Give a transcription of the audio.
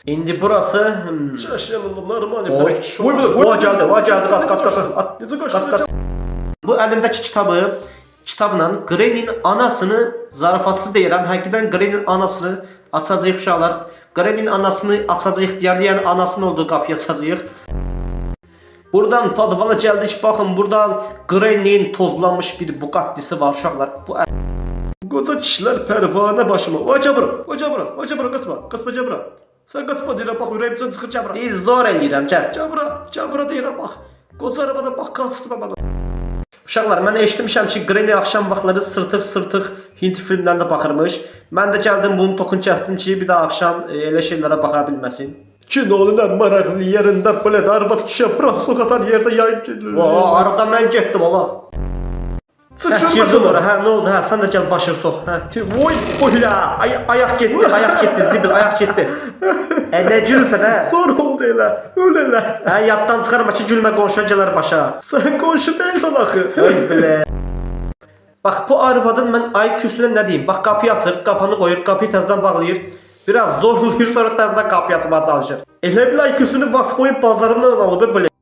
İndi burası Şaşırdım normal. O geldi, kaç. Bu elimdeki kitabla Granny'nin anasını zarafatsız deyirəm. Həqiqətən Granny'nin anasını açacağıq uşaqlar. Granny'nin anasını açacağıq deyən anasının olduğu qapıya açacağıq. Buradan podvala geldik. Bakın buradan Granny'nin tozlanmış bir Bugatti'si var uşaqlar. Bu Koca kişiler pervane başıma. Hoca bura, kaçma cabra. Sen kaçma deyirəm, bak ürəyimcən çıxır cabra. biz zor eləyirəm, gəl. Cabra deyirəm, bak. Koca arabada bak kalsın bana. Uşaqlar, mən eşitmişəm ki, Granny axşam vaxtları sırtıq Hint filmlərində baxırmış. Mən də gəldim bunu tokun kəsdim ki, bir də axşam elə şeylərə baxa bilməsin. Kinonun en maraklı yerinde böyle arvat kişiye bırak sokatan yerde yayın geliyor. Arada mən getdim ola. Çık Girdim ora, hə, nə oldu? Hə, sən də gəl başını sox. Hə. Oy la, ayaq getdi, zibil, ayaq getdi. Nə gülürsən, hə? Sonra oldu elə, öyle. Hə, yaddan çıxarma ki, gülmə qonşuya gələr başa. Sen konşu değilsen axı. Oy bilə. Bax, bu arvadın mən IQ-sünə nə deyim? Bax, qapıyı açır, qapını qoyur, qapıyı təzədən bağlayır. Biraz zorlayır, sonra təzədən qapıyı açmağa çalışır. Elə bil IQ-sunu Vaspo'yu bazarından alıp böyle.